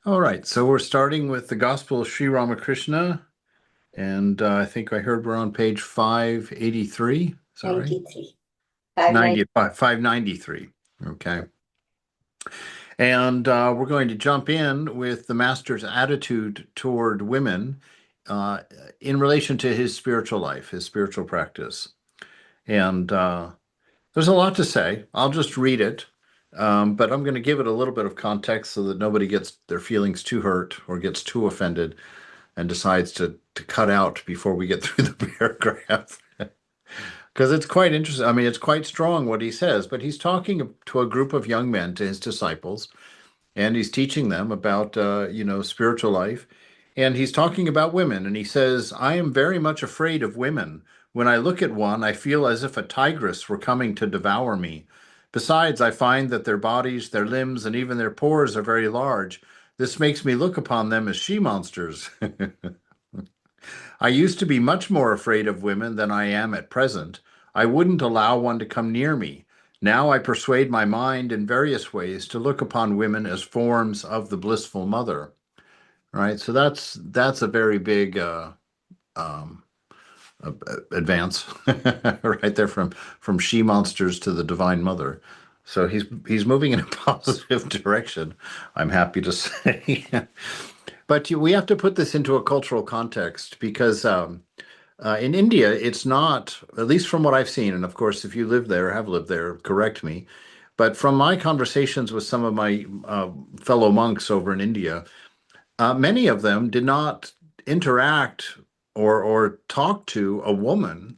All right, so we're starting with the Gospel of Sri Ramakrishna, and I think I heard we're on page 583. Is that right? 93. 590. 593. Okay. And we're going to jump in with the Master's attitude toward women uh, in relation to his spiritual life, his spiritual practice. And there's a lot to say. I'll just read it, but I'm going to give it a little bit of context so that nobody gets their feelings too hurt or gets too offended and decides to cut out before we get through the paragraph. Because it's quite interesting. I mean, it's quite strong what he says, but he's talking to a group of young men, to his disciples, and he's teaching them about, spiritual life. And he's talking about women, and he says, I am very much afraid of women. When I look at one, I feel as if a tigress were coming to devour me. Besides, I find that their bodies, their limbs, and even their pores are very large. This makes me look upon them as she-monsters. I used to be much more afraid of women than I am at present. I wouldn't allow one to come near me. Now I persuade my mind in various ways to look upon women as forms of the blissful mother. Right, so that's a very big um, advance, right there from she monsters to the divine mother. So he's moving in a positive direction, I'm happy to say. But we have to put this into a cultural context because in India, it's not, at least from what I've seen, and of course, if you live there, have lived there, correct me. But from my conversations with some of my fellow monks over in India, many of them did not interact or talk to a woman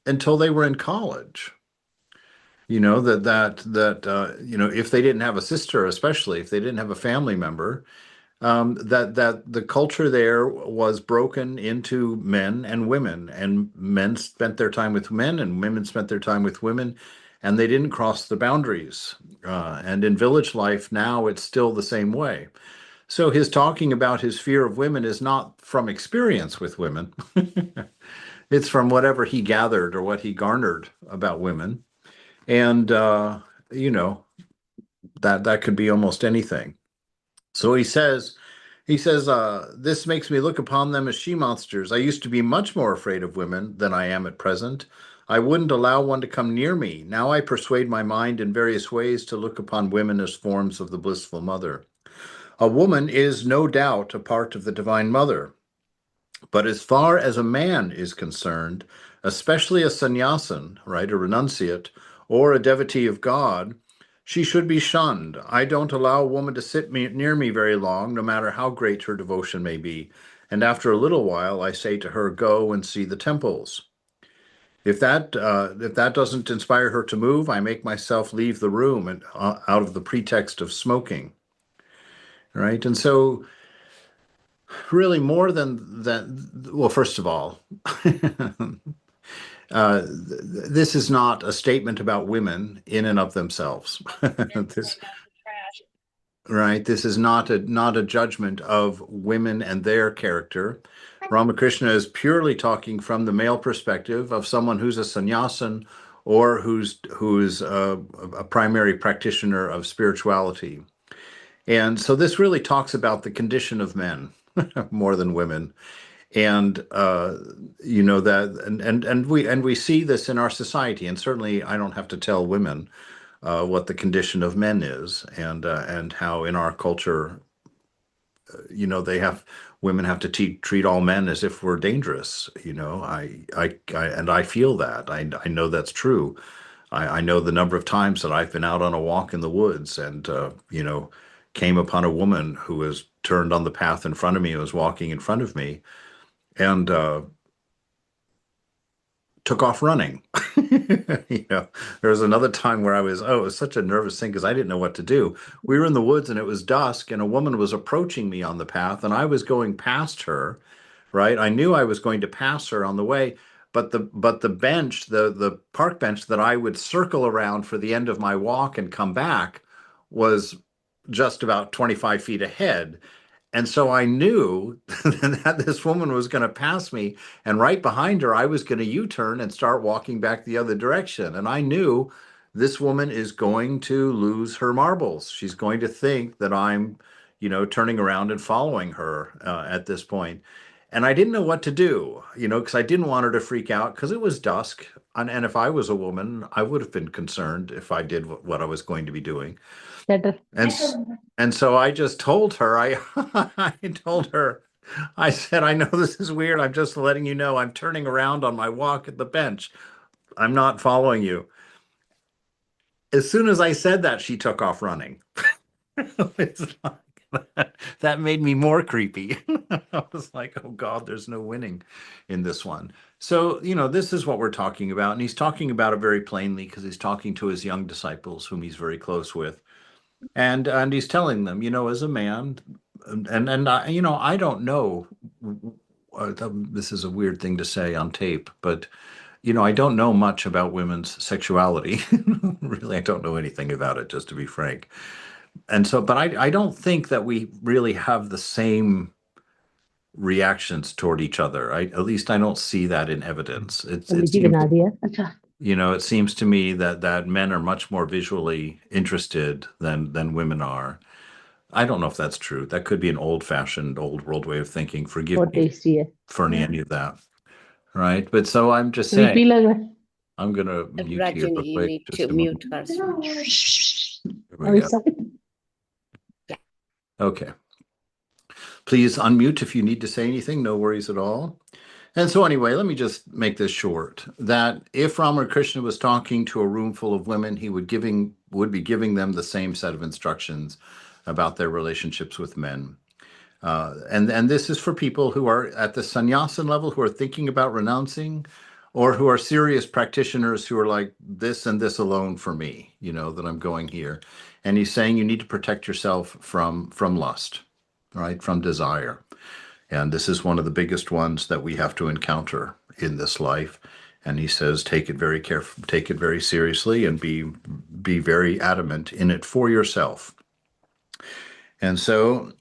until they were in college. If they didn't have a sister, especially if they didn't have a family member, that the culture there was broken into men and women, and men spent their time with men, and women spent their time with women, and they didn't cross the boundaries. And in village life now, it's still the same way. So his talking about his fear of women is not from experience with women. It's from whatever he gathered or what he garnered about women. And you know, that could be almost anything. So he says, this makes me look upon them as she-monsters. I used to be much more afraid of women than I am at present. I wouldn't allow one to come near me. Now I persuade my mind in various ways to look upon women as forms of the blissful mother. A woman is no doubt a part of the divine mother, but as far as a man is concerned, especially a sannyasin, right, a renunciate, or a devotee of God, she should be shunned. I don't allow a woman to near me very long, no matter how great her devotion may be. And after a little while, I say to her, "Go and see the temples." If that doesn't inspire her to move, I make myself leave the room and out of the pretext of smoking. Right, and so really more than that. Well, first of all, this is not a statement about women in and of themselves. This, right? This is not a judgment of women and their character. Ramakrishna is purely talking from the male perspective of someone who's a sannyasin or who's a primary practitioner of spirituality. And so this really talks about the condition of men more than women. And that and we see this in our society, and certainly I don't have to tell women what the condition of men is, and how in our culture, they have women have to treat all men as if we're dangerous. I feel that. I know that's true. I know the number of times that I've been out on a walk in the woods and came upon a woman who was turned on the path in front of me, who was walking in front of me, and took off running. There was another time where it was such a nervous thing because I didn't know what to do. We were in the woods and it was dusk, and a woman was approaching me on the path, and I was going past her, right? I knew I was going to pass her on the way, but the bench, the park bench that I would circle around for the end of my walk and come back was just about 25 feet ahead. And so I knew that this woman was going to pass me, and right behind her, I was going to U-turn and start walking back the other direction. And I knew this woman is going to lose her marbles. She's going to think that I'm, turning around and following her at this point. And I didn't know what to do, because I didn't want her to freak out because it was dusk. And if I was a woman, I would have been concerned if I did what I was going to be doing. Better. And and so I just told her, I told her, I said, I know this is weird. I'm just letting you know I'm turning around on my walk at the bench. I'm not following you. As soon as I said that, she took off running. It's like, that made me more creepy. I was like, oh God, there's no winning in this one. So, this is what we're talking about. And he's talking about it very plainly because he's talking to his young disciples, whom he's very close with. And he's telling them, as a man, and I, I don't know. This is a weird thing to say on tape, but I don't know much about women's sexuality. Really, I don't know anything about it, just to be frank. And so, but I don't think that we really have the same reactions toward each other. At least I don't see that in evidence. समझी बना दिया अच्छा it seems to me that men are much more visually interested than women are. I don't know if that's true. That could be an old-fashioned, old world way of thinking. Forgive बहुत me tasty है for any of that. Right? But so I'm just creepy saying, लग रहा है I'm gonna mute here Rajani, real you quick. need Just to a moment. mute her. Here we I'm go. sorry Okay. Please unmute if you need to say anything. No worries at all. And so anyway, let me just make this short. That if Ramakrishna was talking to a room full of women, he would be giving them the same set of instructions about their relationships with men. And this is for people who are at the sannyasin level, who are thinking about renouncing, or who are serious practitioners who are like, this and this alone for me, that I'm going here. And he's saying you need to protect yourself from lust, right? From desire. And this is one of the biggest ones that we have to encounter in this life. And he says, take it very careful, take it very seriously, and be very adamant in it for yourself. And so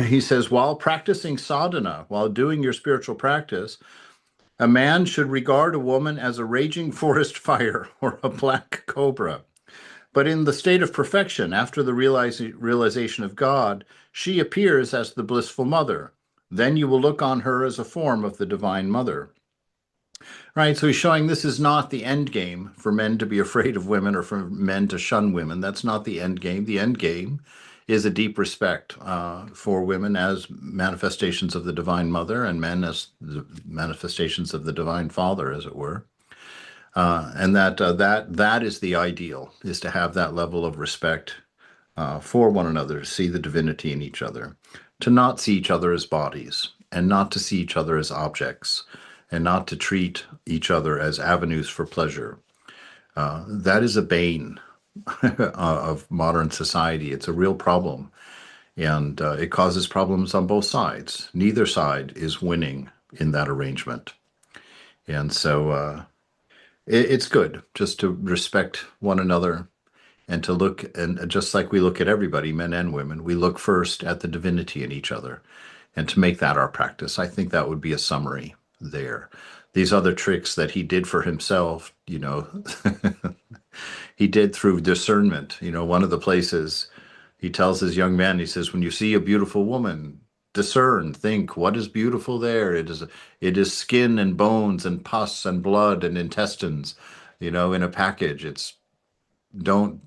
he says, while practicing sadhana, while doing your spiritual practice, a man should regard a woman as a raging forest fire or a black cobra. But in the state of perfection, after the realization of God, she appears as the blissful mother. Then you will look on her as a form of the divine mother. Right, so he's showing this is not the end game for men to be afraid of women or for men to shun women. That's not the end game. The end game is a deep respect for women as manifestations of the divine mother and men as the manifestations of the divine father, as it were. And that is the ideal, is to have that level of respect for one another, to see the divinity in each other, to not see each other as bodies, and not to see each other as objects, and not to treat each other as avenues for pleasure. That is a bane of modern society. It's a real problem, and it causes problems on both sides. Neither side is winning in that arrangement. And so it's good just to respect one another and to look, and just like we look at everybody, men and women, we look first at the divinity in each other and to make that our practice. I think that would be a summary there. These other tricks that he did for himself, he did through discernment. One of the places he tells his young men, he says, when you see a beautiful woman, discern, think, what is beautiful there? It is skin and bones and pus and blood and intestines, in a package. It's don't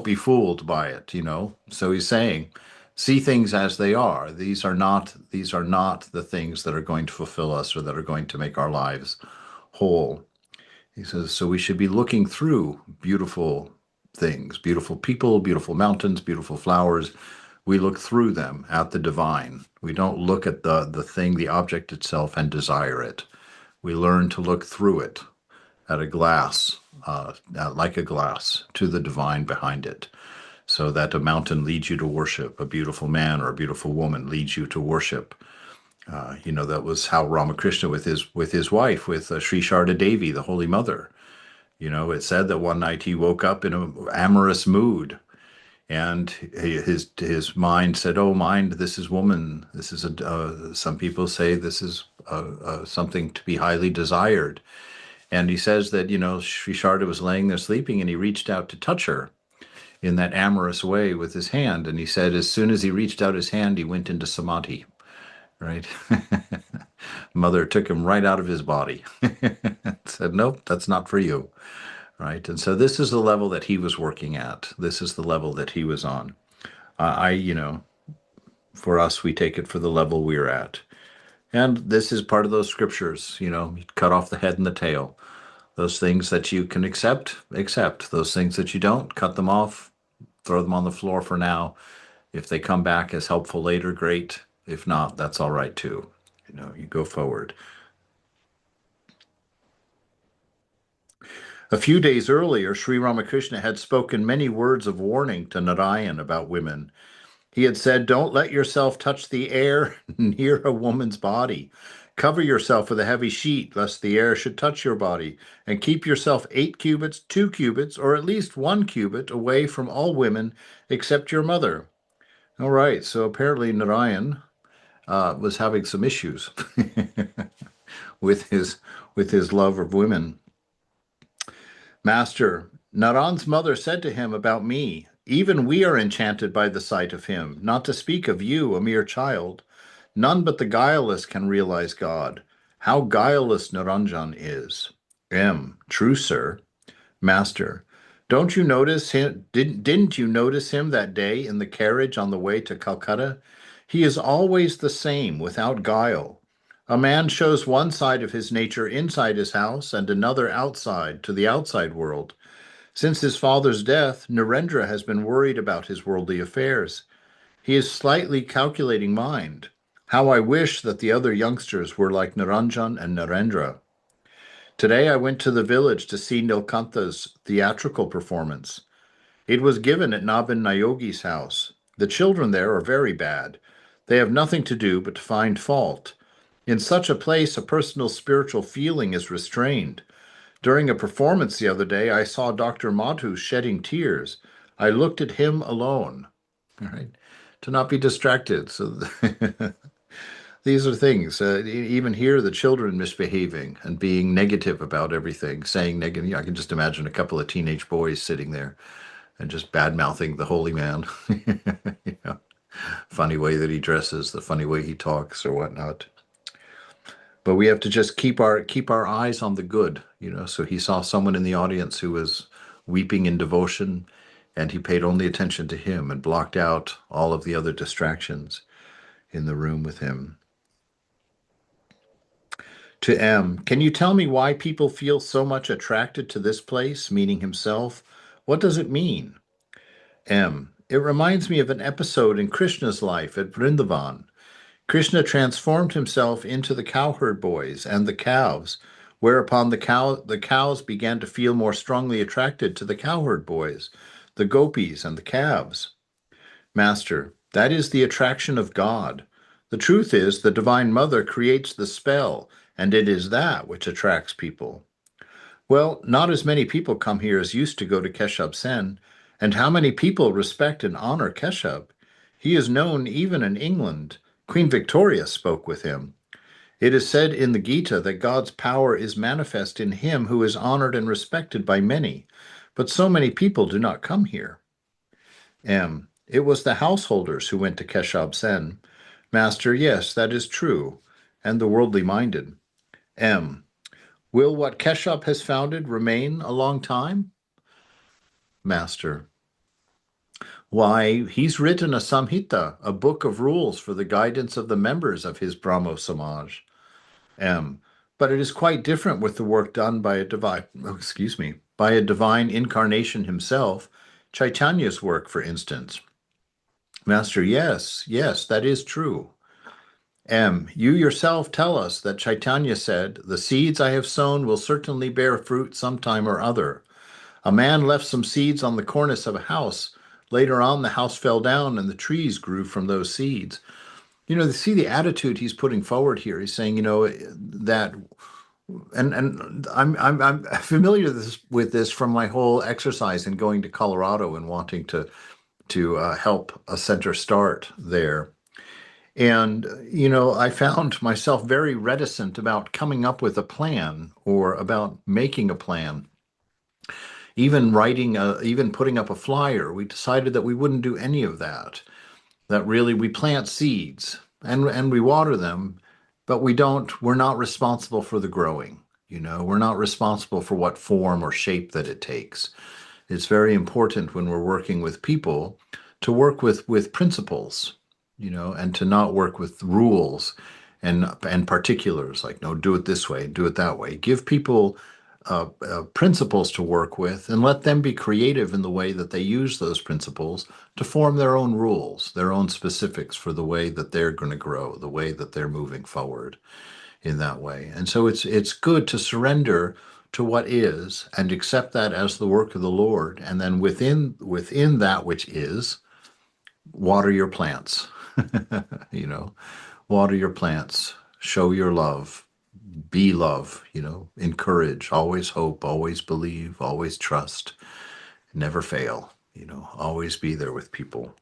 be fooled by it. So he's saying, see things as they are. These are not the things that are going to fulfill us or that are going to make our lives whole. He says, so we should be looking through beautiful things, beautiful people, beautiful mountains, beautiful flowers. We look through them at the divine. We don't look at the thing, the object itself, and desire it. We learn to look through it at a glass, like a glass, to the divine behind it. So that a mountain leads you to worship, a beautiful man or a beautiful woman leads you to worship. That was how Ramakrishna with his wife, with Sri Sharda Devi, the Holy Mother. It said that one night he woke up in an amorous mood, and his mind said, "Oh, mind, this is woman. This is some people say this is something to be highly desired." And he says that Sri Sharda was laying there sleeping, and he reached out to touch her. in that amorous way with his hand. And he said, as soon as he reached out his hand, he went into samadhi, right? Mother took him right out of his body. Said, nope, that's not for you, right? And so this is the level that he was working at. This is the level that he was on. For us, we take it for the level we're at. And this is part of those scriptures, you cut off the head and the tail. Those things that you can accept, accept. Those things that you don't, cut them off, throw them on the floor for now. If they come back as helpful later, great. If not, that's all right too. You go forward. A few days earlier, Sri Ramakrishna had spoken many words of warning to Narayan about women. He had said, don't let yourself touch the air near a woman's body. Cover yourself with a heavy sheet, lest the air should touch your body, and keep yourself 8 cubits, 2 cubits, or at least 1 cubit away from all women except your mother. All right, so apparently Narayan was having some issues with his love of women. Master, Naran's mother said to him about me, even we are enchanted by the sight of him, not to speak of you, a mere child. None but the guileless can realize God. How guileless Naranjan is. True, sir. Master, don't you notice him? Didn't you notice him that day in the carriage on the way to Calcutta? He is always the same, without guile. A man shows one side of his nature inside his house and another outside, to the outside world. Since his father's death, Narendra has been worried about his worldly affairs. He is slightly calculating mind. How I wish that the other youngsters were like Naranjan and Narendra. Today I went to the village to see Nilkantha's theatrical performance. It was given at Nabin Nayogi's house. The children there are very bad. They have nothing to do but to find fault. In such a place, a personal spiritual feeling is restrained. During a performance the other day, I saw Dr. Madhu shedding tears. I looked at him alone. All right, to not be distracted. So these are things. Even here, the children misbehaving and being negative about everything, saying negative. I can just imagine a couple of teenage boys sitting there and just bad mouthing the holy man. you know, Funny way that he dresses, the funny way he talks, or whatnot. But we have to just keep our eyes on the good. So he saw someone in the audience who was weeping in devotion, and he paid only attention to him and blocked out all of the other distractions in the room with him. To M, can you tell me why people feel so much attracted to this place, meaning himself? What does it mean? M, it reminds me of an episode in Krishna's life at Vrindavan. Krishna transformed himself into the cowherd boys and the calves, whereupon the cows began to feel more strongly attracted to the cowherd boys, the gopis, and the calves. Master, that is the attraction of God. The truth is, the Divine Mother creates the spell, and it is that which attracts people. Well, not as many people come here as used to go to Keshab Sen, and how many people respect and honor Keshab? He is known even in England. Queen Victoria spoke with him. It is said in the Gita that God's power is manifest in him who is honored and respected by many, but so many people do not come here. It was the householders who went to Keshab Sen. Master, yes, that is true, and the worldly minded. Will what Keshab has founded remain a long time? Master, why, he's written a Samhita, a book of rules for the guidance of the members of his Brahmo Samaj. But it is quite different with the work done by by a divine incarnation himself, Chaitanya's work, for instance. Master, yes, that is true. You yourself tell us that Chaitanya said, the seeds I have sown will certainly bear fruit sometime or other. A man left some seeds on the cornice of a house. Later on, the house fell down and the trees grew from those seeds. See the attitude he's putting forward here. He's saying, that, and I'm familiar with this from my whole exercise in going to Colorado and wanting to help a center start there. And, I found myself very reticent about coming up with a plan or about making a plan. Even even putting up a flyer, we decided that we wouldn't do any of that. That really we plant seeds and we water them, but we're not responsible for the growing. We're not responsible for what form or shape that it takes. It's very important when we're working with people to work with principles, and to not work with rules and particulars like, no, do it this way, do it that way. Give people principles to work with and let them be creative in the way that they use those principles to form their own rules, their own specifics for the way that they're going to grow, the way that they're moving forward in that way. And so it's good to surrender to what is and accept that as the work of the Lord, and then within that which is, water your plants. you know, Water your plants, show your love, be love, encourage, always hope, always believe, always trust, never fail, always be there with people.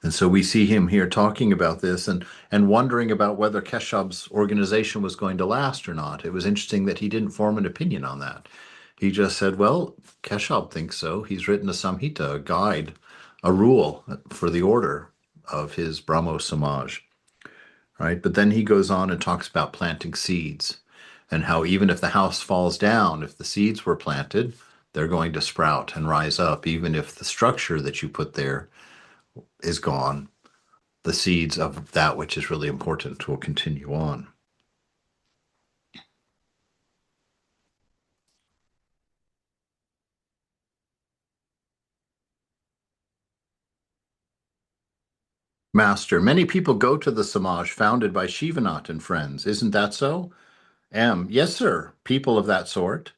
And so we see him here talking about this and wondering about whether Keshav's organization was going to last or not. It was interesting that he didn't form an opinion on that. He just said, well, Keshav thinks so. He's written a Samhita, a guide, a rule for the order of his Brahmo Samaj, right? But then he goes on and talks about planting seeds and how even if the house falls down, if the seeds were planted, they're going to sprout and rise up. Even if the structure that you put there is gone, the seeds of that which is really important will continue on. Master, many people go to the Samaj founded by Shivanath and friends. Isn't that so? M. Yes, sir. People of that sort.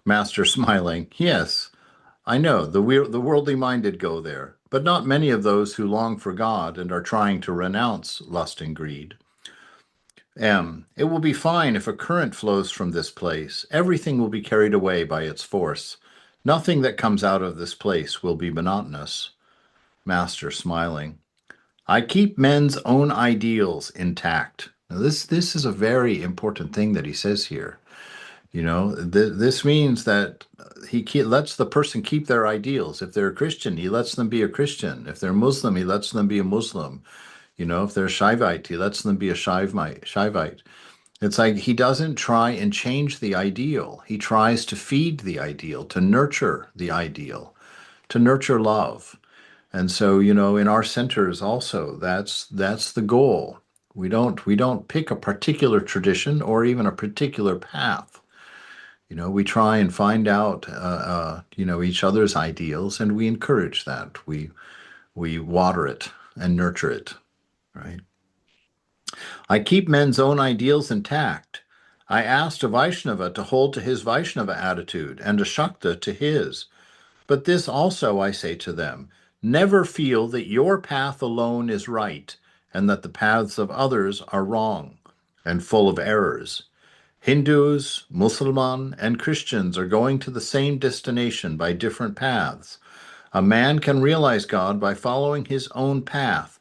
Master, smiling. Yes, I know. The worldly minded go there, but not many of those who long for God and are trying to renounce lust and greed. M. It will be fine if a current flows from this place. Everything will be carried away by its force. Nothing that comes out of this place will be monotonous. Master, smiling. I keep men's own ideals intact. Now, this is a very important thing that he says here. This means that lets the person keep their ideals. If they're a Christian, he lets them be a Christian. If they're Muslim, he lets them be a Muslim. If they're Shaivite, he lets them be a Shaivite. It's like he doesn't try and change the ideal. He tries to feed the ideal, to nurture the ideal, to nurture love. And so, in our centers also, that's the goal. We don't pick a particular tradition or even a particular path. We try and find out, each other's ideals, and we encourage that. We water it and nurture it, right? I keep men's own ideals intact. I asked a Vaishnava to hold to his Vaishnava attitude and a Shakta to his. But this also I say to them, never feel that your path alone is right and that the paths of others are wrong and full of errors. Hindus, Muslims, and Christians are going to the same destination by different paths. A man can realize God by following his own path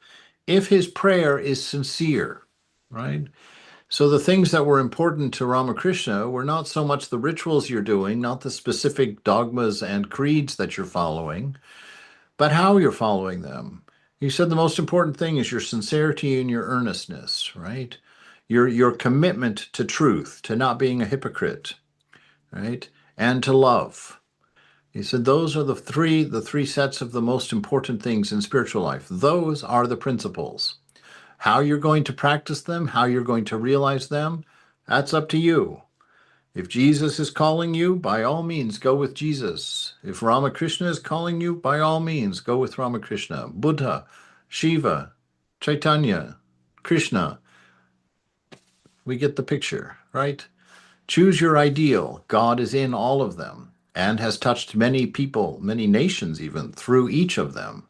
if his prayer is sincere, right? So the things that were important to Ramakrishna were not so much the rituals you're doing, not the specific dogmas and creeds that you're following, but how you're following them. He said the most important thing is your sincerity and your earnestness, right? Your commitment to truth, to not being a hypocrite, right? And to love. He said those are the three sets of the most important things in spiritual life. Those are the principles. How you're going to practice them, how you're going to realize them, that's up to you. If Jesus is calling you, by all means, go with Jesus. If Ramakrishna is calling you, by all means, go with Ramakrishna. Buddha, Shiva, Chaitanya, Krishna. We get the picture, right? Choose your ideal. God is in all of them and has touched many people, many nations even, through each of them.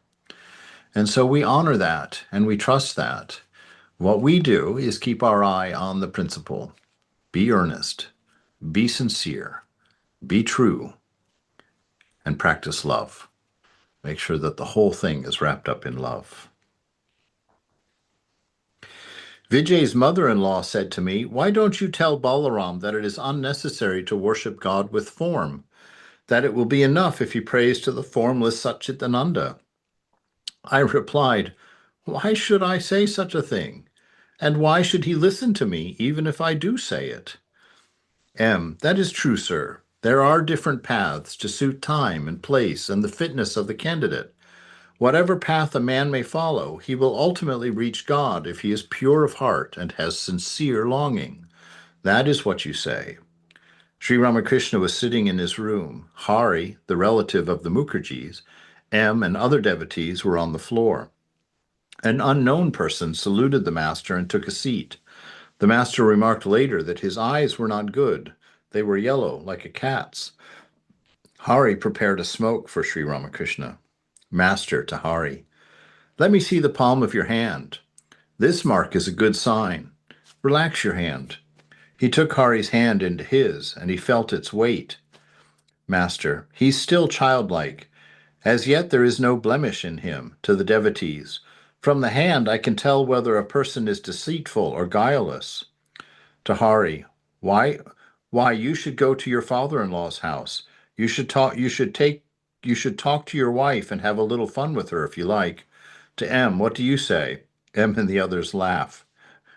And so we honor that and we trust that. What we do is keep our eye on the principle. Be earnest, be sincere, be true, and practice love. Make sure that the whole thing is wrapped up in love. Vijay's mother-in-law said to me, "Why don't you tell Balaram that it is unnecessary to worship God with form? that it will be enough if he prays to the formless Satchitananda. I replied, why should I say such a thing? And why should he listen to me, even if I do say it? M. That is true, sir. There are different paths to suit time and place and the fitness of the candidate. Whatever path a man may follow, he will ultimately reach God if he is pure of heart and has sincere longing. That is what you say. Sri Ramakrishna was sitting in his room. Hari, the relative of the Mukherjees, M, and other devotees were on the floor. An unknown person saluted the master and took a seat. The master remarked later that his eyes were not good. They were yellow, like a cat's. Hari prepared a smoke for Sri Ramakrishna. Master to Hari, let me see the palm of your hand. This mark is a good sign. Relax your hand. He took Hari's hand into his, and he felt its weight. Master, he's still childlike. As yet there is no blemish in him, to the devotees. From the hand I can tell whether a person is deceitful or guileless. To Hari, why, you should go to your father-in-law's house. You should talk to your wife and have a little fun with her if you like. To M, what do you say? M and the others laugh.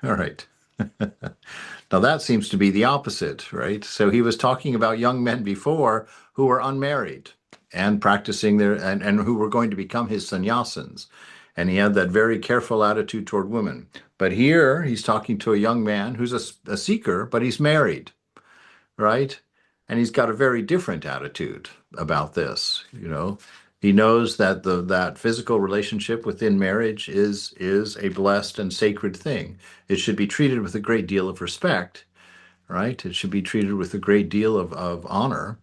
All right. Now that seems to be the opposite, right? So he was talking about young men before who were unmarried and practicing and who were going to become his sannyasins. And he had that very careful attitude toward women. But here he's talking to a young man who's a seeker, but he's married, right? And he's got a very different attitude about this. He knows that that physical relationship within marriage is a blessed and sacred thing. It should be treated with a great deal of respect, right? It should be treated with a great deal of honor.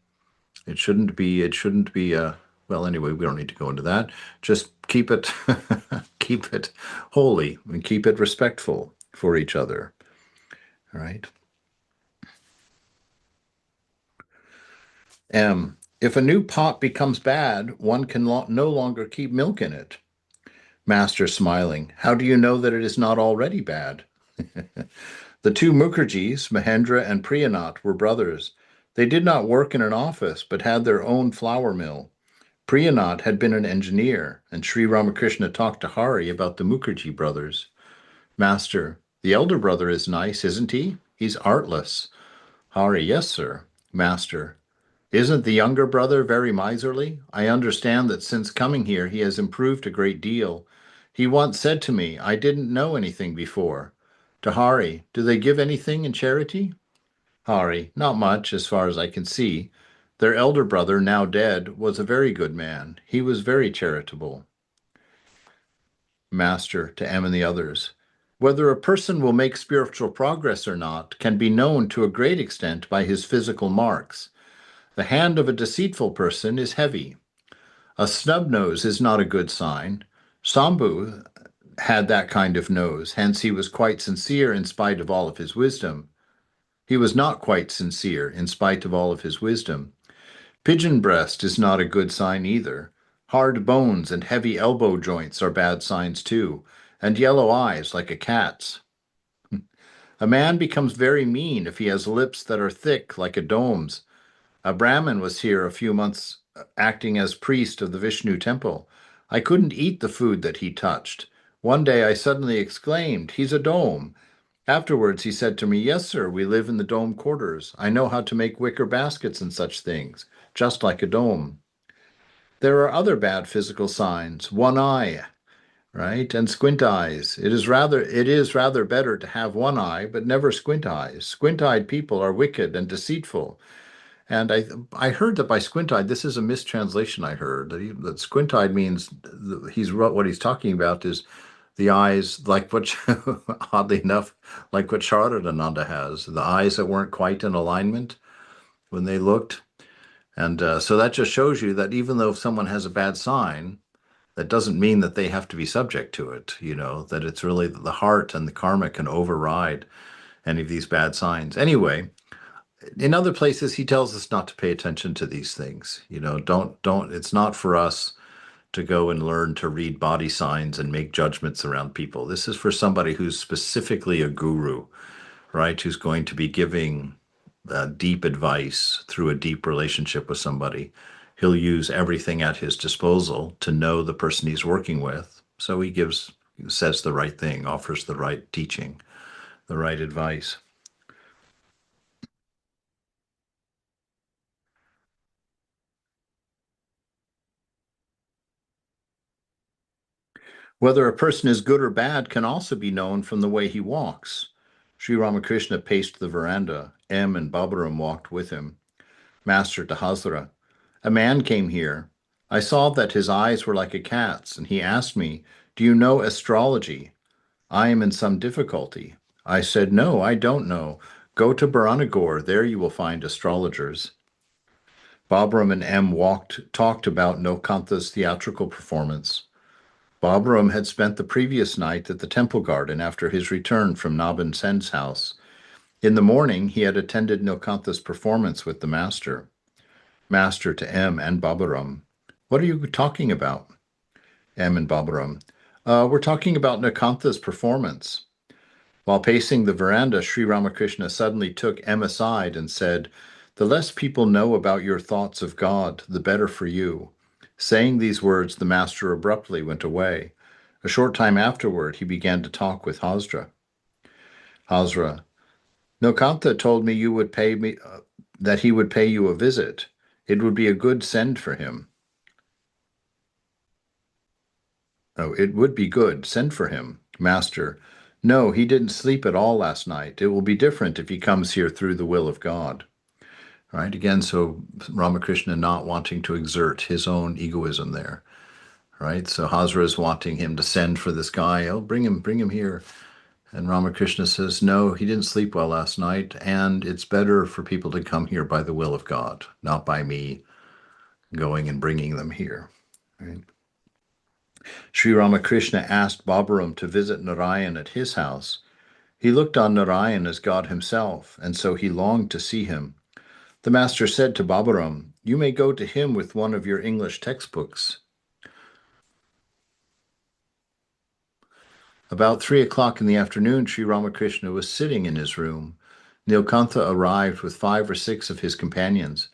It shouldn't be well, anyway, we don't need to go into that. Just keep it keep it holy and keep it respectful for each other. All right. If a new pot becomes bad, one can no longer keep milk in it. Master smiling, how do you know that it is not already bad? The two Mukherjees, Mahendra and Priyanath, were brothers. They did not work in an office, but had their own flour mill. Priyanath had been an engineer, and Sri Ramakrishna talked to Hari about the Mukherjee brothers. Master, the elder brother is nice, isn't he? He's artless. Hari, yes, sir. Master, isn't the younger brother very miserly? I understand that since coming here he has improved a great deal. He once said to me, I didn't know anything before. To Hari, do they give anything in charity? Hari, not much, as far as I can see. Their elder brother, now dead, was a very good man. He was very charitable. Master, to M and the others, whether a person will make spiritual progress or not can be known to a great extent by his physical marks. The hand of a deceitful person is heavy. A snub nose is not a good sign. Sambhu had that kind of nose, hence he was quite sincere in spite of all of his wisdom. He was not quite sincere in spite of all of his wisdom. Pigeon breast is not a good sign either. Hard bones and heavy elbow joints are bad signs too, and yellow eyes like a cat's. A man becomes very mean if he has lips that are thick like a dome's. A Brahmin was here a few months acting as priest of the Vishnu temple. I couldn't eat the food that he touched. One day I suddenly exclaimed, he's a dome. Afterwards he said to me, yes, sir, we live in the dome quarters. I know how to make wicker baskets and such things, just like a dome. There are other bad physical signs. One eye, right? And squint eyes. It is rather better to have one eye, but never squint eyes. Squint-eyed people are wicked and deceitful. And I heard that by squint-eyed, this is a mistranslation I heard, that squint-eyed means what he's talking about is the eyes, like what, oddly enough, like what Ananda has, the eyes that weren't quite in alignment when they looked. And so that just shows you that even though someone has a bad sign, that doesn't mean that they have to be subject to it, that it's really the heart and the karma can override any of these bad signs. Anyway, in other places, he tells us not to pay attention to these things. Don't, it's not for us to go and learn to read body signs and make judgments around people. This is for somebody who's specifically a guru, right? Who's going to be giving deep advice through a deep relationship with somebody. He'll use everything at his disposal to know the person he's working with. So he says the right thing, offers the right teaching, the right advice. Whether a person is good or bad can also be known from the way he walks. Sri Ramakrishna paced the veranda. M and Babaram walked with him. Master to Hazra, a man came here. I saw that his eyes were like a cat's, and he asked me, "Do you know astrology? I am in some difficulty." I said, "No, I don't know. Go to Bharanagore, there you will find astrologers." Babaram and M talked about Nilkantha's theatrical performance. Babaram had spent the previous night at the temple garden after his return from Nabhan Sen's house. In the morning, he had attended Nilkantha's performance with the master. Master to M and Babaram, what are you talking about? M and Babaram, we're talking about Nilkantha's performance. While pacing the veranda, Sri Ramakrishna suddenly took M aside and said, "The less people know about your thoughts of God, the better for you." Saying these words, the master abruptly went away. A short time afterward, he began to talk with Hazra. Hazra, Nilkantha told me you would pay me, that he would pay you a visit. It would be a good send for him. Oh, it would be good. Send for him. Master, no, he didn't sleep at all last night. It will be different if he comes here through the will of God. Right? Again, so Ramakrishna not wanting to exert his own egoism there. Right? So Hazra is wanting him to send for this guy. Oh, bring him here. And Ramakrishna says, no, he didn't sleep well last night, and it's better for people to come here by the will of God, not by me going and bringing them here. Right? Sri Ramakrishna asked Babaram to visit Narayan at his house. He looked on Narayan as God himself, and so he longed to see him. The master said to Babaram, "You may go to him with one of your English textbooks." About 3 o'clock in the afternoon, Sri Ramakrishna was sitting in his room. Nilkantha arrived with 5 or 6 of his companions.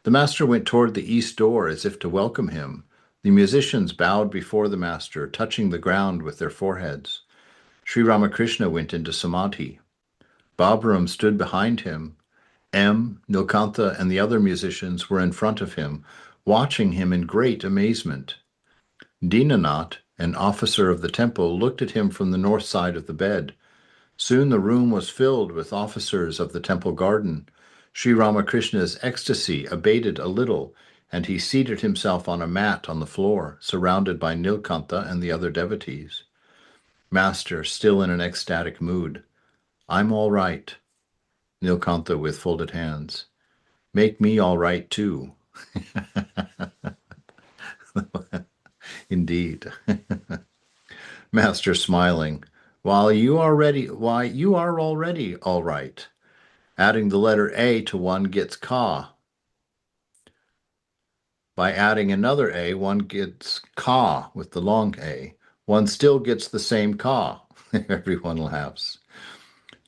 The master went toward the east door as if to welcome him. The musicians bowed before the master, touching the ground with their foreheads. Sri Ramakrishna went into samadhi. Babaram stood behind him. M, Nilkantha, and the other musicians were in front of him, watching him in great amazement. Dinanath, an officer of the temple, looked at him from the north side of the bed. Soon the room was filled with officers of the temple garden. Sri Ramakrishna's ecstasy abated a little, and he seated himself on a mat on the floor, surrounded by Nilkantha and the other devotees. Master, still in an ecstatic mood, "I'm all right." Nilkantha with folded hands, "Make me all right too." Indeed. Master smiling, why, you are already all right. Adding the letter A to one gets ka. By adding another A, one gets ka with the long A. One still gets the same ka. Everyone laughs.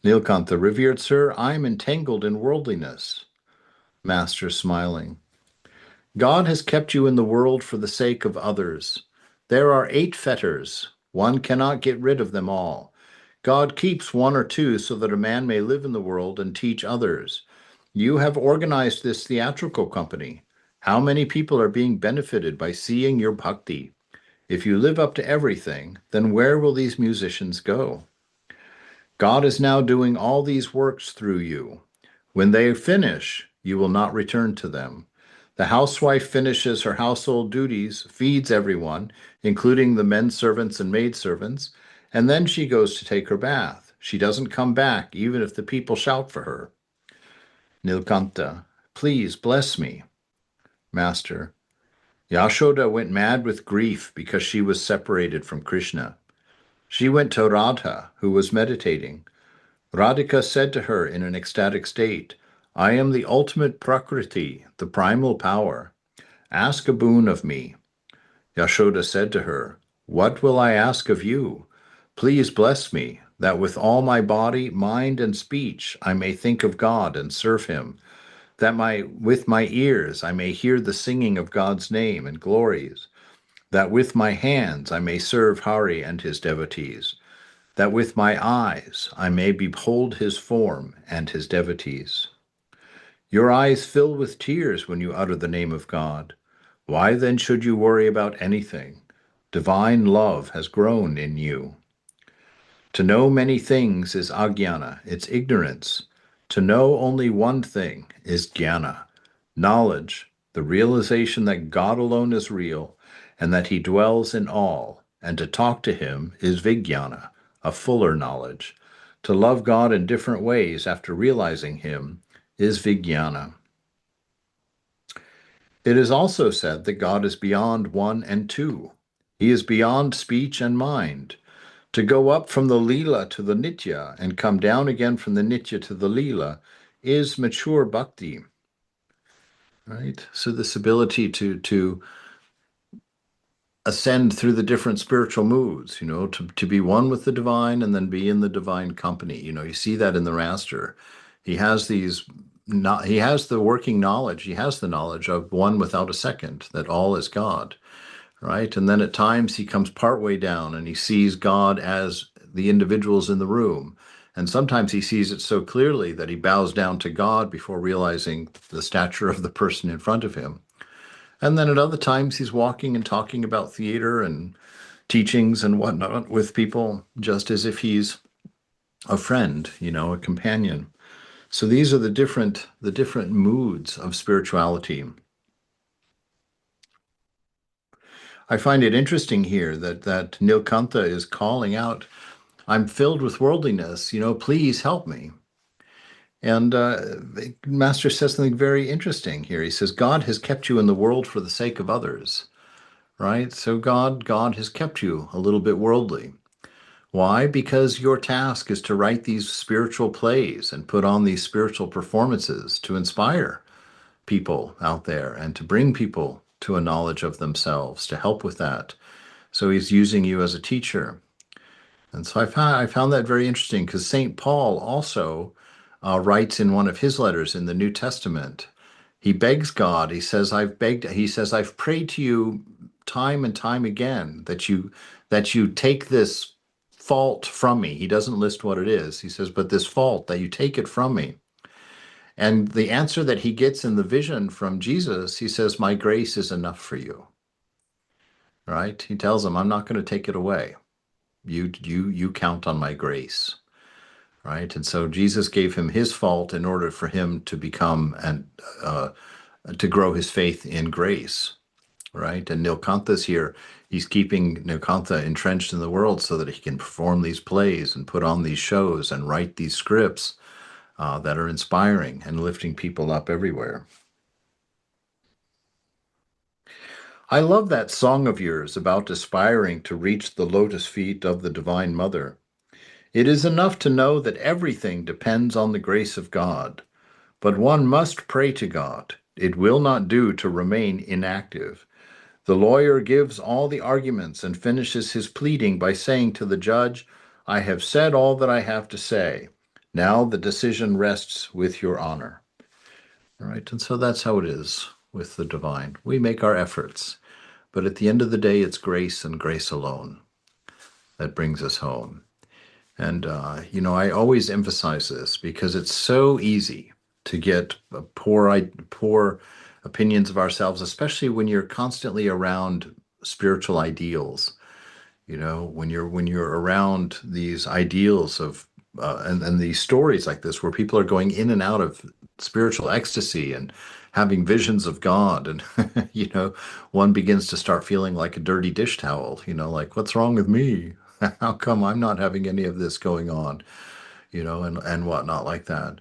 Nilkantha, revered sir, I am entangled in worldliness. Master smiling. God has kept you in the world for the sake of others. There are 8 fetters. One cannot get rid of them all. God keeps 1 or 2 so that a man may live in the world and teach others. You have organized this theatrical company. How many people are being benefited by seeing your bhakti? If you live up to everything, then where will these musicians go? God is now doing all these works through you. When they finish, you will not return to them. The housewife finishes her household duties, feeds everyone, including the men servants and maid servants, and then she goes to take her bath. She doesn't come back, even if the people shout for her. Nilkantha, please bless me. Master, Yashoda went mad with grief because she was separated from Krishna. She went to Radha, who was meditating. Radhika said to her in an ecstatic state, I am the ultimate Prakriti, the primal power. Ask a boon of me. Yashoda said to her, What will I ask of you? Please bless me. that with all my body, mind, and speech I may think of God and serve him, that with my ears I may hear the singing of God's name and glories, that with my hands I may serve Hari and his devotees, that with my eyes I may behold his form and his devotees. Your eyes fill with tears when you utter the name of God. Why then should you worry about anything? Divine love has grown in you. To know many things is ajnana, it's ignorance. To know only one thing is jnana, knowledge, the realization that God alone is real and that he dwells in all, and to talk to him is vijnana, a fuller knowledge. To love God in different ways after realizing him is vijnana. It is also said that God is beyond one and two. He is beyond speech and mind. To go up from the Leela to the Nitya and come down again from the Nitya to the Leela is mature bhakti, right? So this ability to ascend through the different spiritual moods, to be one with the divine and then be in the divine company. You see that in the master. He has these not he has the working knowledge, he has the knowledge of one without a second, that all is God. Right? And then at times he comes partway down and he sees God as the individuals in the room. And sometimes he sees it so clearly that he bows down to God before realizing the stature of the person in front of him. And then at other times he's walking and talking about theater and teachings and whatnot with people, just as if he's a friend, a companion. So these are the different moods of spirituality. I find it interesting here that Nilkantha is calling out, I'm filled with worldliness, please help me. And the Master says something very interesting here. He says, God has kept you in the world for the sake of others, right? So God has kept you a little bit worldly. Why? Because your task is to write these spiritual plays and put on these spiritual performances to inspire people out there and to bring people to a knowledge of themselves, to help with that. So he's using you as a teacher. And so I found that very interesting because St. Paul also writes in one of his letters in the New Testament. He begs God. He says, I've prayed to you time and time again that you take this fault from me. He doesn't list what it is. He says, but this fault, that you take it from me. And the answer that he gets in the vision from Jesus, he says, my grace is enough for you. Right? He tells him, I'm not going to take it away. You count on my grace, right? And so Jesus gave him his fault in order for him to become and to grow his faith in grace, right? And Nilkantha's here. He's keeping Nilkantha entrenched in the world so that he can perform these plays and put on these shows and write these scripts that are inspiring and lifting people up everywhere. I love that song of yours about aspiring to reach the lotus feet of the Divine Mother. It is enough to know that everything depends on the grace of God, but one must pray to God. It will not do to remain inactive. The lawyer gives all the arguments and finishes his pleading by saying to the judge, I have said all that I have to say. Now the decision rests with your honor. All right, and so that's how it is with the divine. We make our efforts, but at the end of the day, it's grace and grace alone that brings us home. And, I always emphasize this because it's so easy to get poor opinions of ourselves, especially when you're constantly around spiritual ideals. When you're around these ideals of and these stories like this where people are going in and out of spiritual ecstasy and having visions of God, and one begins to start feeling like a dirty dish towel, like, what's wrong with me? How come I'm not having any of this going on, and whatnot like that.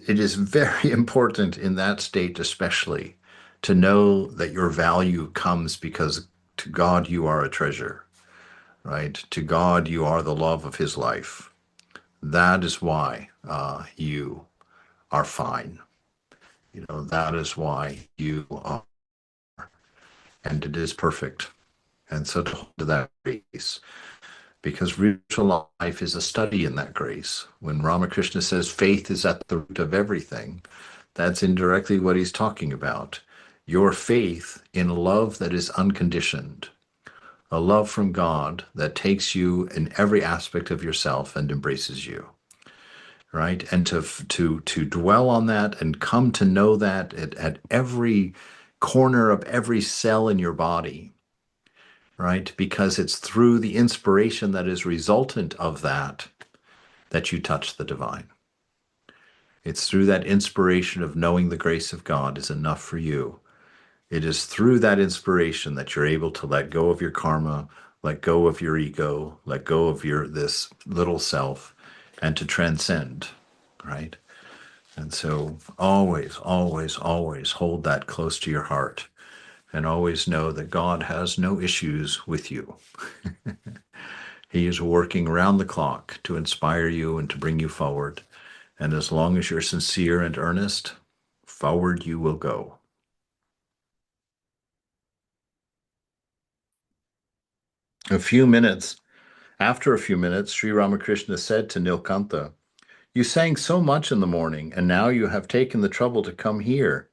It is very important in that state, especially, to know that your value comes because to God you are a treasure, right? To God you are the love of his life. That is why you are fine. That is why you are, and it is perfect. And so to hold to that grace, because spiritual life is a study in that grace. When Ramakrishna says faith is at the root of everything, that's indirectly what he's talking about. Your faith in a love that is unconditioned, a love from God that takes you in every aspect of yourself and embraces you, right? And to dwell on that and come to know that at every corner of every cell in your body, right? Because it's through the inspiration that is resultant of that that you touch the divine. It's through that inspiration of knowing the grace of God is enough for you. It is through that inspiration that you're able to let go of your karma, let go of your ego, let go of your this little self, and to transcend, right? And so always, always, always hold that close to your heart and always know that God has no issues with you. He is working around the clock to inspire you and to bring you forward. And as long as you're sincere and earnest, forward you will go. After a few minutes, Sri Ramakrishna said to Nilkantha, "You sang so much in the morning, and now you have taken the trouble to come here.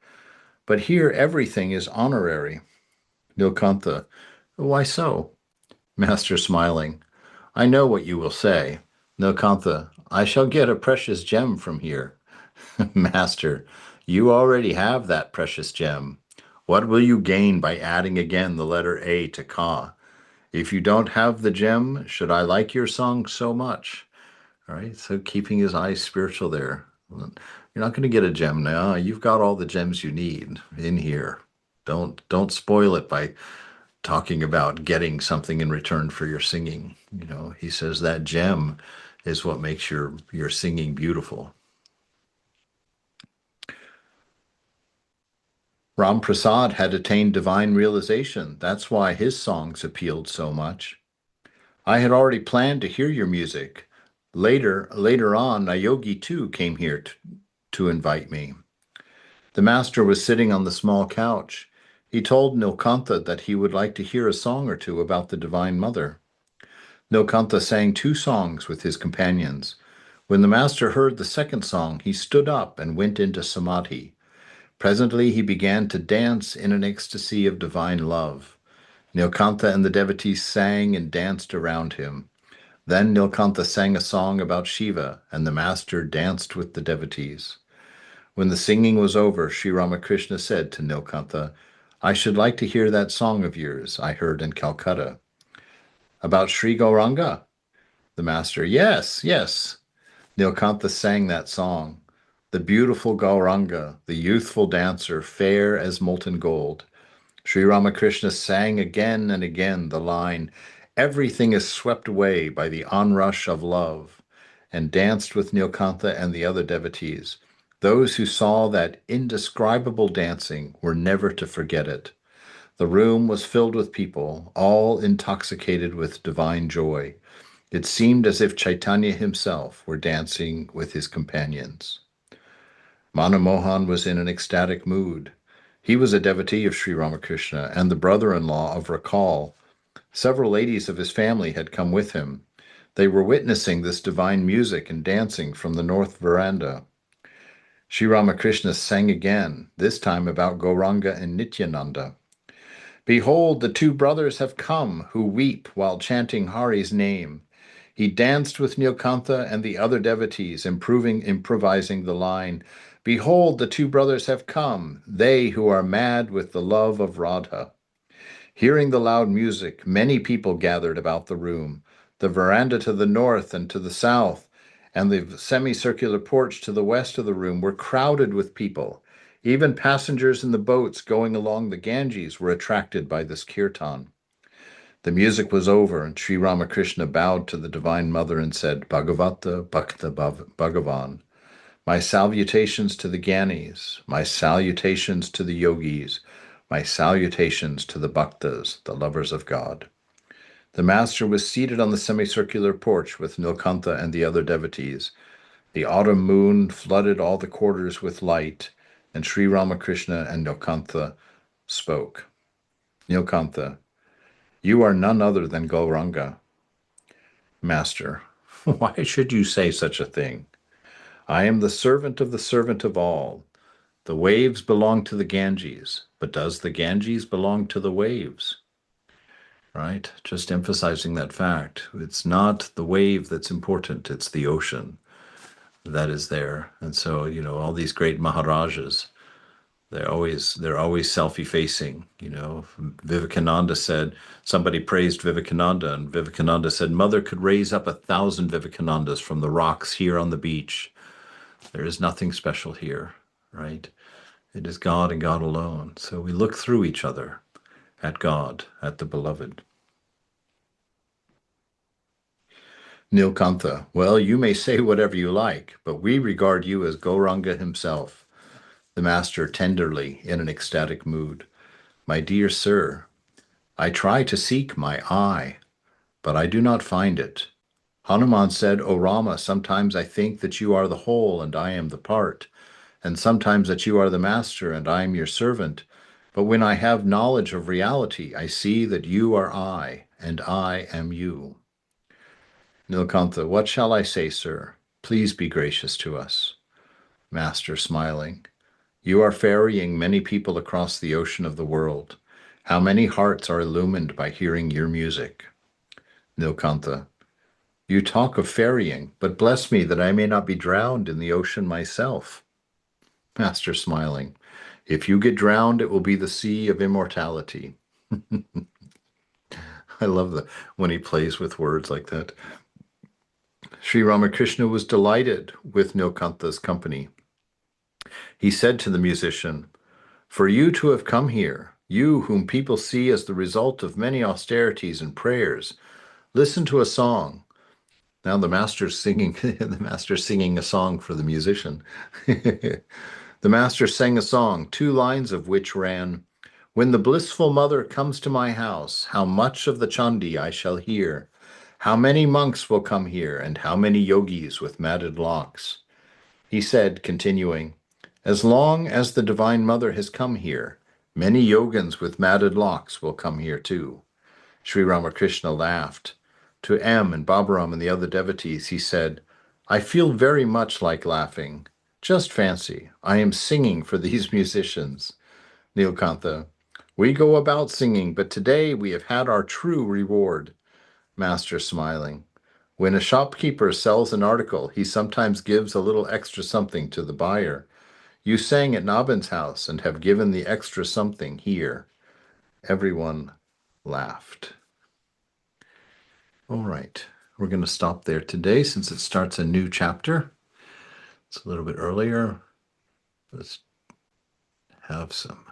But here everything is honorary." Nilkantha, "Why so?" Master smiling, "I know what you will say." Nilkantha, "I shall get a precious gem from here." Master, "You already have that precious gem. What will you gain by adding again the letter A to Ka? If you don't have the gem, should I like your song so much?" All right, so keeping his eyes spiritual there. You're not going to get a gem now. You've got all the gems you need in here. Don't spoil it by talking about getting something in return for your singing. He says that gem is what makes your singing beautiful. Ram Prasad had attained divine realization. That's why his songs appealed so much. I had already planned to hear your music. Later on, Nayogi too came here to invite me. The master was sitting on the small couch. He told Nilkantha that he would like to hear a song or two about the Divine Mother. Nilkantha sang 2 songs with his companions. When the master heard the second song, he stood up and went into samadhi. Presently he began to dance in an ecstasy of divine love. Nilkantha and the devotees sang and danced around him. Then Nilkantha sang a song about Shiva, and the master danced with the devotees. When the singing was over, Sri Ramakrishna said to Nilkantha, "I should like to hear that song of yours I heard in Calcutta." "About Sri Gauranga?" The master, "Yes, yes." Nilkantha sang that song. The beautiful Gauranga, the youthful dancer, fair as molten gold. Sri Ramakrishna sang again and again the line, "Everything is swept away by the onrush of love," and danced with Nilkantha and the other devotees. Those who saw that indescribable dancing were never to forget it. The room was filled with people, all intoxicated with divine joy. It seemed as if Chaitanya himself were dancing with his companions. Manamohan was in an ecstatic mood. He was a devotee of Sri Ramakrishna and the brother-in-law of Rakal. Several ladies of his family had come with him. They were witnessing this divine music and dancing from the north veranda. Sri Ramakrishna sang again, this time about Gauranga and Nityananda. "Behold, the 2 brothers have come who weep while chanting Hari's name." He danced with Nilkantha and the other devotees, improvising the line, "Behold, the 2 brothers have come, they who are mad with the love of Radha." Hearing the loud music, many people gathered about the room. The veranda to the north and to the south, and the semicircular porch to the west of the room were crowded with people. Even passengers in the boats going along the Ganges were attracted by this kirtan. The music was over, and Sri Ramakrishna bowed to the Divine Mother and said, "Bhagavata Bhakta Bhagavan, my salutations to the Gyanis, my salutations to the yogis, my salutations to the bhaktas, the lovers of God." The master was seated on the semicircular porch with Nilkantha and the other devotees. The autumn moon flooded all the quarters with light, and Sri Ramakrishna and Nilkantha spoke. "Nilkantha, you are none other than Gauranga." Master, why should you say such a thing? I am the servant of all. The waves belong to the Ganges, but does the Ganges belong to the waves? Right? Just emphasizing that fact. It's not the wave that's important, it's the ocean that is there. And so, all these great Maharajas, they're always self-effacing. Vivekananda said, somebody praised Vivekananda, and Vivekananda said, Mother could raise up 1,000 Vivekanandas from the rocks here on the beach. There is nothing special here, right? It is God and God alone. So we look through each other at God, at the beloved. Nilkantha, well, you may say whatever you like, but we regard you as Gauranga himself. The master tenderly, in an ecstatic mood. My dear sir, I try to seek my I, but I do not find it. Hanuman said, O Rama, sometimes I think that you are the whole and I am the part, and sometimes that you are the master and I am your servant. But when I have knowledge of reality, I see that you are I and I am you. Nilkantha, what shall I say, sir? Please be gracious to us. Master, smiling, you are ferrying many people across the ocean of the world. How many hearts are illumined by hearing your music? Nilkantha, you talk of ferrying, but bless me that I may not be drowned in the ocean myself. Master, smiling, if you get drowned, it will be the sea of immortality. I love when he plays with words like that. Sri Ramakrishna was delighted with Nilkantha's company. He said to the musician, for you to have come here, you whom people see as the result of many austerities and prayers, listen to a song. Now the master's singing, the master's singing a song for the musician. The master sang a song, 2 lines of which ran, when the blissful mother comes to my house, how much of the Chandi I shall hear. How many monks will come here, and how many yogis with matted locks. He said, continuing, as long as the Divine Mother has come here, many yogins with matted locks will come here too. Sri Ramakrishna laughed. To M and Baburam and the other devotees, he said, I feel very much like laughing. Just fancy, I am singing for these musicians. Nilkantha, we go about singing, but today we have had our true reward. Master, smiling, when a shopkeeper sells an article, he sometimes gives a little extra something to the buyer. You sang at Nabin's house and have given the extra something here. Everyone laughed. All right, we're going to stop there today since it starts a new chapter. It's a little bit earlier. Let's have some